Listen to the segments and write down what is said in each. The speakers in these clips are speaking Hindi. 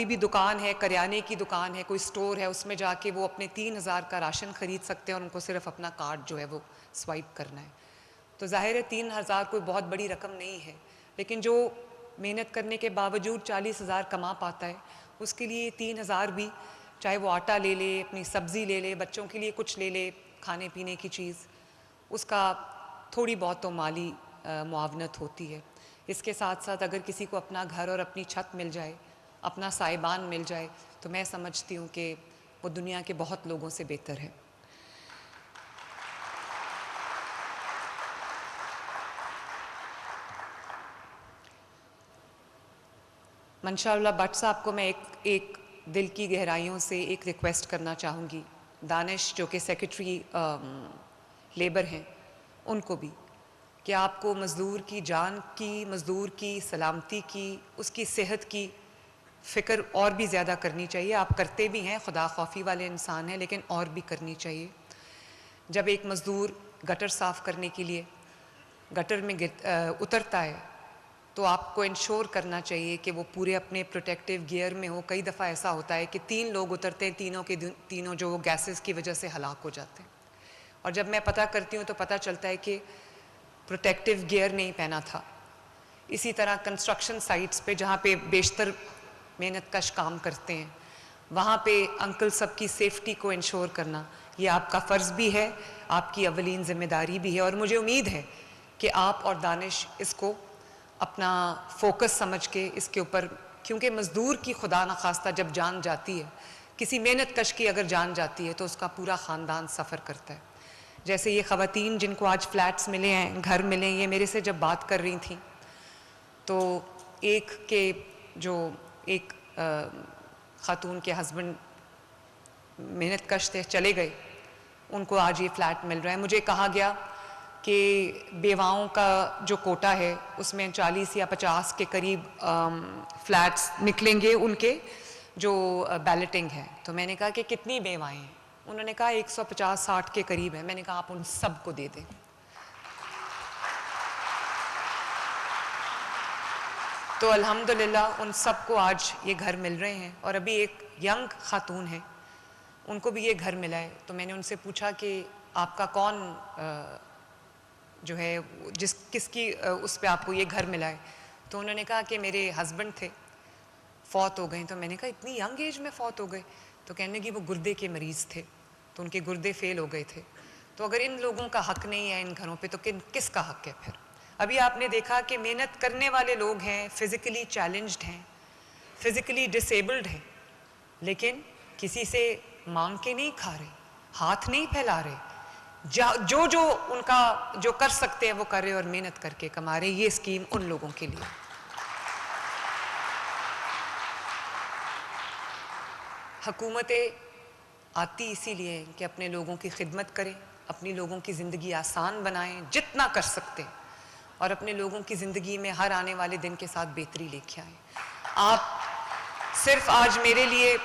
कोई भी दुकान है, करियाने की दुकान है, कोई स्टोर है, उसमें जाके वो अपने 3,000 का राशन खरीद सकते हैं और उनको सिर्फ अपना कार्ड जो है वो स्वाइप करना है। तो जाहिर है 3,000 कोई बहुत बड़ी रकम नहीं है, लेकिन जो मेहनत करने के बावजूद 40,000 कमा पाता है, उसके लिए 3,000 भी, चाहे वो आटा ले ले, अपनी सब्ज़ी ले ले, बच्चों के लिए कुछ ले ले, खाने पीने की चीज़, उसका थोड़ी बहुत तो माली मुआवनत होती है। इसके साथ साथ अगर किसी को अपना घर और अपनी छत मिल जाए, अपना साइबान मिल जाए, तो मैं समझती हूँ कि वो दुनिया के बहुत लोगों से बेहतर है। मंशा भट्ट साहब को मैं एक दिल की गहराइयों से एक रिक्वेस्ट करना चाहूँगी, दानिश जो कि सेक्रेटरी लेबर हैं, उनको भी, कि आपको मज़दूर की जान की, मज़दूर की सलामती की, उसकी सेहत की फ़िक्र और भी ज़्यादा करनी चाहिए। आप करते भी हैं, खुदा खौफी वाले इंसान हैं, लेकिन और भी करनी चाहिए। जब एक मज़दूर गटर साफ़ करने के लिए गटर में उतरता है, तो आपको इंश्योर करना चाहिए कि वो पूरे अपने प्रोटेक्टिव गियर में हो। कई दफ़ा ऐसा होता है कि 3 लोग उतरते हैं, तीनों के तीनों जो गैसेस की वजह से हलाक हो जाते हैं। और जब मैं पता करती हूँ तो पता चलता है कि प्रोटेक्टिव गियर नहीं पहना था। इसी तरह कंस्ट्रक्शन साइट्स पे, जहाँ पे बेशतर मेहनत कश काम करते हैं, वहाँ पे अंकल सबकी सेफ्टी को इंश्योर करना, ये आपका फ़र्ज़ भी है, आपकी अवलीन ज़िम्मेदारी भी है। और मुझे उम्मीद है कि आप और दानिश इसको अपना फोकस समझ के इसके ऊपर, क्योंकि मज़दूर की खुदा न खास्ता जब जान जाती है, किसी मेहनत कश की अगर जान जाती है, तो उसका पूरा ख़ानदान सफ़र करता है। जैसे ये ख़वातीन जिनको आज फ्लैट्स मिले हैं, घर मिले हैं, ये मेरे से जब बात कर रही थी, तो एक के जो एक ख़ातून के हस्बैंड मेहनत कश थे, चले गए, उनको आज ये फ्लैट मिल रहा है। मुझे कहा गया कि बेवाओं का जो कोटा है, उसमें 40 या 50 के करीब फ्लैट्स निकलेंगे उनके, जो बैलेटिंग है। तो मैंने कहा कि कितनी बेवाएँ हैं? उन्होंने कहा 150-60 के करीब है। मैंने कहा आप उन सब को दे दें। तो अल्हम्दुलिल्लाह उन सबको आज ये घर मिल रहे हैं। और अभी एक यंग खातून है, उनको भी ये घर मिला है। तो मैंने उनसे पूछा कि आपका कौन जो है किसकी उस पे आपको ये घर मिला है? तो उन्होंने कहा कि मेरे हस्बैंड थे, फौत हो गए। तो मैंने कहा इतनी यंग एज में फौत हो गए? तो कहने की वो गुर्दे के मरीज़ थे, तो उनके गुर्दे फेल हो गए थे। तो अगर इन लोगों का हक नहीं है इन घरों पे, तो किसका हक है फिर? अभी आपने देखा कि मेहनत करने वाले लोग हैं, फिज़िकली चैलेंज्ड हैं, फिज़िकली डिसेबल्ड हैं, लेकिन किसी से मांग के नहीं खा रहे, हाथ नहीं फैला रहे, जो उनका जो कर सकते हैं वो कर रहे और मेहनत करके कमा रहे। ये स्कीम उन लोगों के लिए। हुकूमतें आती इसीलिए हैं कि अपने लोगों की खिदमत करें, अपनी लोगों की ज़िंदगी आसान बनाएं जितना कर सकते हैं, और अपने लोगों की ज़िंदगी में हर आने वाले दिन के साथ बेहतरी लेके आएँ। आप सिर्फ आज मेरे लिए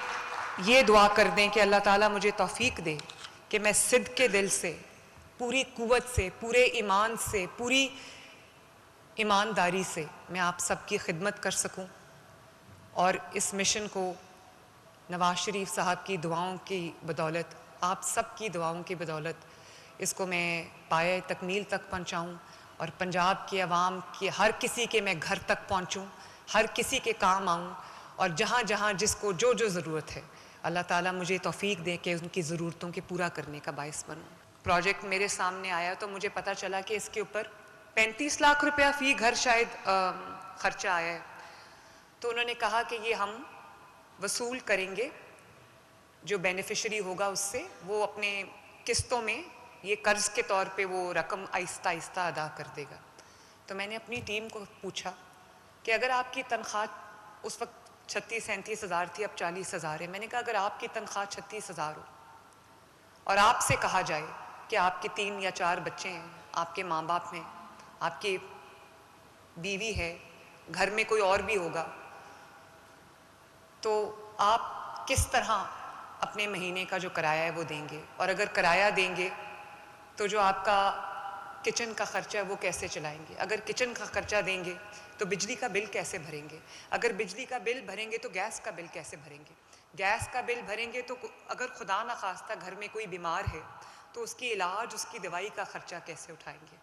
ये दुआ कर दें कि अल्लाह ताला मुझे तौफीक दे कि मैं सिद्क़ के दिल से, पूरी कुव्वत से, पूरे ईमान से, पूरी ईमानदारी से मैं आप सबकी खिदमत कर सकूं, और इस मिशन को नवाज शरीफ साहब की दुआओं की बदौलत, आप सब की दुआओं की बदौलत, इसको मैं पाए तकमील तक पहुँचाऊँ, और पंजाब के अवाम के हर किसी के मैं घर तक पहुँचूँ, हर किसी के काम आऊँ, और जहाँ जहाँ जिसको जो जो ज़रूरत है, अल्लाह ताला मुझे तौफीक दे के उनकी ज़रूरतों के पूरा करने का बाइस बनूँ। प्रोजेक्ट मेरे सामने आया तो मुझे पता चला कि इसके ऊपर 35 लाख रुपया फ़ी घर शायद ख़र्चा आया है। तो उन्होंने कहा कि ये हम वसूल करेंगे, जो बेनिफिशरी होगा उससे वो अपने किस्तों में ये कर्ज़ के तौर पे वो रकम आहिस्ता आहिस्ता अदा कर देगा। तो मैंने अपनी टीम को पूछा कि अगर आपकी तनख्वाह उस वक्त 36-37 हज़ार थी, अब 40 हज़ार है। मैंने कहा अगर आपकी तनख्वाह 36 हज़ार हो और आपसे कहा जाए कि आपके 3 या 4 बच्चे हैं, आपके माँ बाप हैं, आपकी बीवी है, घर में कोई और भी होगा, तो आप किस तरह अपने महीने का जो किराया है वो देंगे? और अगर किराया देंगे तो जो आपका किचन का खर्चा वो कैसे चलाएंगे? अगर किचन का खर्चा देंगे तो बिजली का बिल कैसे भरेंगे? अगर बिजली का बिल भरेंगे तो गैस का बिल कैसे भरेंगे? गैस का बिल भरेंगे तो अगर खुदा ना खास्ता घर में कोई बीमार है तो उसकी इलाज, उसकी दवाई का खर्चा कैसे उठाएंगे?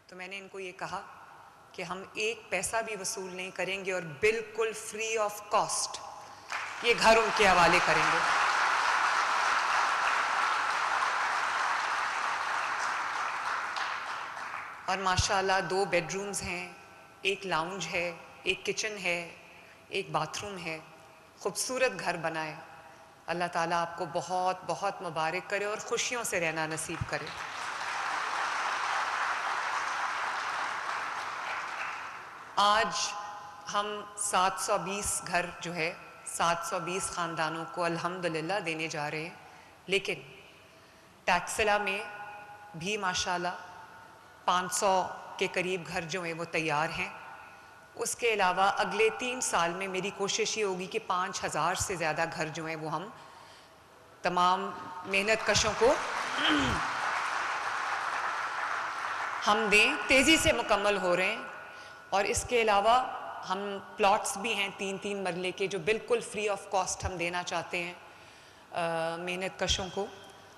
तो मैंने इनको ये कहा कि हम एक पैसा भी वसूल नहीं करेंगे और बिल्कुल फ्री ऑफ कॉस्ट ये घर उनके हवाले करेंगे। और माशाल्लाह 2 बेडरूम्स हैं, एक लाउंज है, एक किचन है, एक बाथरूम है, खूबसूरत घर बना है। अल्लाह ताला आपको बहुत बहुत मुबारक करे और खुशियों से रहना नसीब करे। आज हम 720 घर जो है 720 ख़ानदानों को अल्हम्दुलिल्लाह देने जा रहे हैं, लेकिन टैक्सिला में भी माशाल्लाह 500 के करीब घर जो हैं वो तैयार हैं। उसके अलावा अगले 3 साल में मेरी कोशिश ये होगी कि 5000 से ज़्यादा घर जो हैं वो हम तमाम मेहनत कशों को हम दें। तेज़ी से मुकम्मल हो रहे हैं और इसके अलावा हम प्लॉट्स भी हैं 3-3 मरले के जो बिल्कुल फ्री ऑफ कॉस्ट हम देना चाहते हैं मेहनत कशों को,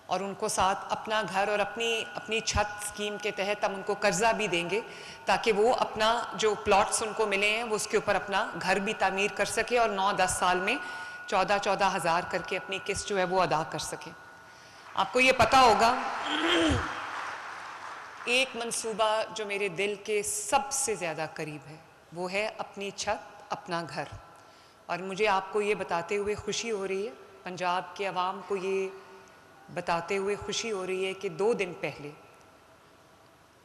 और उनको साथ अपना घर और अपनी छत स्कीम के तहत हम उनको कर्जा भी देंगे ताकि वो अपना जो प्लॉट्स उनको मिले हैं वो उसके ऊपर अपना घर भी तामीर कर सके और 9-10 साल में 14-14 हज़ार करके अपनी किस्त जो है वो अदा कर सके। आपको ये पता होगा एक मंसूबा जो मेरे दिल के सबसे ज़्यादा करीब है वो है अपनी छत अपना घर, और मुझे आपको ये बताते हुए खुशी हो रही है, पंजाब के अवाम को ये बताते हुए खुशी हो रही है कि 2 दिन पहले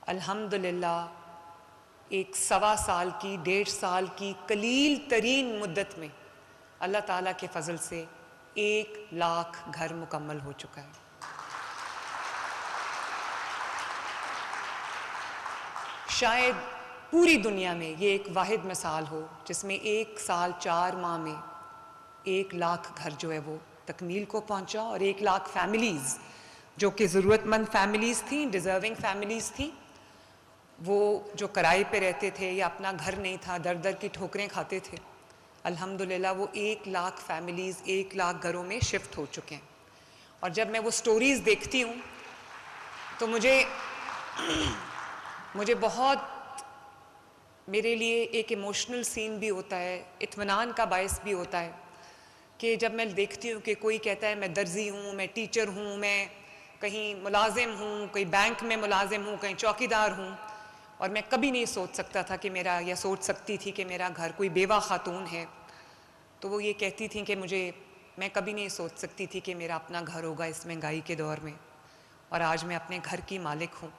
अल्हम्दुलिल्लाह एक 1.25 साल की 1.5 साल की कलील तरीन मुद्दत में अल्लाह ताला के फजल से 1 लाख घर मुकम्मल हो चुका है। शायद पूरी दुनिया में ये एक वाहिद मिसाल हो जिसमें 1 साल 4 माह में 1 लाख घर जो है वो तकमील को पहुंचा और 1 लाख फैमिलीज़ जो कि ज़रूरतमंद फैमिलीज़ थी, डिज़र्विंग फैमिलीज़ थी, वो जो किराए पे रहते थे या अपना घर नहीं था, दर दर की ठोकरें खाते थे, अल्हम्दुलिल्लाह वो 1 लाख फैमिलीज़ 1 लाख घरों में शिफ्ट हो चुके हैं। और जब मैं वो स्टोरीज़ देखती हूँ तो मुझे बहुत, मेरे लिए एक इमोशनल सीन भी होता है, इत्मीनान का बायस भी होता है कि जब मैं देखती हूँ कि कोई कहता है मैं दर्जी हूँ, मैं टीचर हूँ, मैं कहीं मुलाजिम हूँ, कहीं बैंक में मुलाजिम हूँ, कहीं चौकीदार हूँ, और मैं कभी नहीं सोच सकता था कि मेरा, या सोच सकती थी कि मेरा घर कोई बेवा खातून है तो वो ये कहती थी कि मैं कभी नहीं सोच सकती थी कि मेरा अपना घर होगा इस महंगाई के दौर में, और आज मैं अपने घर की मालिक हूँ।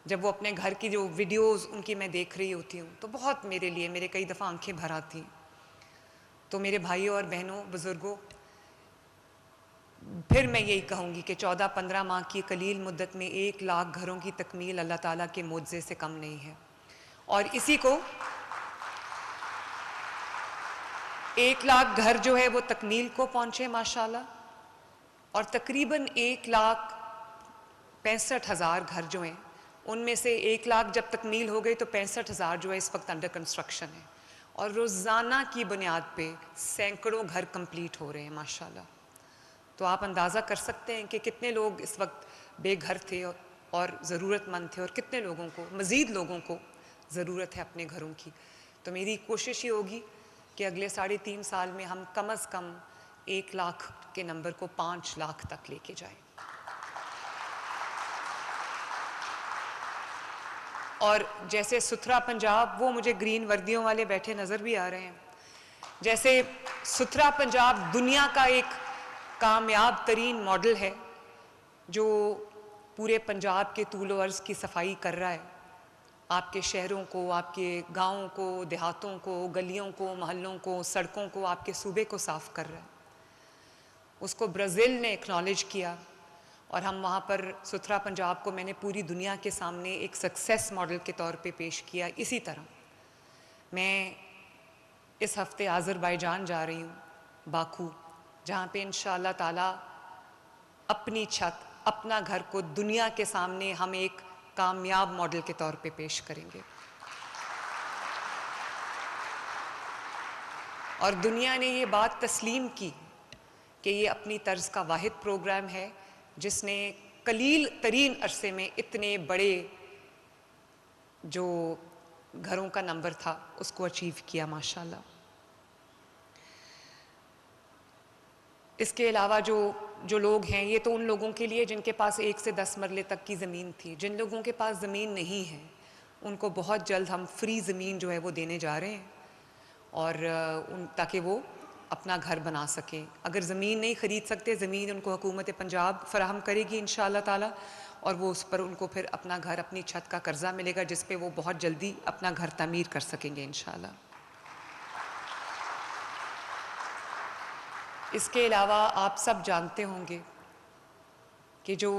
जब वो अपने घर की जो वीडियोस उनकी मैं देख रही होती हूँ तो बहुत मेरे लिए, मेरे कई दफ़ा आंखें भर आती हैं। तो मेरे भाइयों और बहनों, बुज़ुर्गों, फिर मैं यही कहूँगी कि 14-15 माह की कलील मुद्दत में 1 लाख घरों की तकमील अल्लाह ताला के मुआवजे से कम नहीं है, और इसी को 1 लाख घर जो है वो तकमील को पहुँचे माशाल्लाह, और तकरीबन 1,65,000 घर जो हैं उनमें से 1 लाख जब तकमील हो गई तो 65,000 जो है इस वक्त अंडर कंस्ट्रक्शन है, और रोज़ाना की बुनियाद पे सैकड़ों घर कंप्लीट हो रहे हैं माशाल्लाह। तो आप अंदाज़ा कर सकते हैं कि कितने लोग इस वक्त बेघर थे और ज़रूरतमंद थे, और कितने लोगों को, मज़ीद लोगों को ज़रूरत है अपने घरों की। तो मेरी कोशिश ये होगी कि अगले 3.5 साल में हम कम अज़ कम 1 लाख के नंबर को 5 लाख तक लेके जाएं। और जैसे सुथरा पंजाब, वो मुझे ग्रीन वर्दियों वाले बैठे नज़र भी आ रहे हैं, जैसे सुथरा पंजाब दुनिया का एक कामयाब तरीन मॉडल है जो पूरे पंजाब के तूलो अर्ज़ की सफाई कर रहा है, आपके शहरों को, आपके गाँवों को, देहातों को, गलियों को, मोहल्लों को, सड़कों को, आपके सूबे को साफ़ कर रहा है। उसको ब्राज़ील ने एक्नॉलेज किया और हम वहाँ पर सुथरा पंजाब को मैंने पूरी दुनिया के सामने एक सक्सेस मॉडल के तौर पे पेश किया। इसी तरह मैं इस हफ़्ते आज़रबाईजान जा रही हूँ, बाकू, जहाँ पे इंशाअल्लाह ताला अपनी छत, अपना घर को दुनिया के सामने हम एक कामयाब मॉडल के तौर पे पेश करेंगे। और दुनिया ने ये बात तस्लीम की कि ये अपनी तर्ज का वाहिद प्रोग्राम है जिसने कलील तरीन अरसे में इतने बड़े जो घरों का नंबर था उसको अचीव किया माशाल्लाह। इसके अलावा जो लोग हैं, ये तो उन लोगों के लिए जिनके पास 1 से 10 मरले तक की ज़मीन थी। जिन लोगों के पास ज़मीन नहीं है उनको बहुत जल्द हम फ्री ज़मीन जो है वो देने जा रहे हैं और ताकि वो अपना घर बना सकें। अगर ज़मीन नहीं ख़रीद सकते, ज़मीन उनको हुकूमत पंजाब फ़राहम करेगी इंशाअल्लाह ताला, और वो उस पर उनको फिर अपना घर, अपनी छत का कर्जा मिलेगा जिस पे वो बहुत जल्दी अपना घर तामीर कर सकेंगे इंशाअल्लाह। इसके अलावा आप सब जानते होंगे कि जो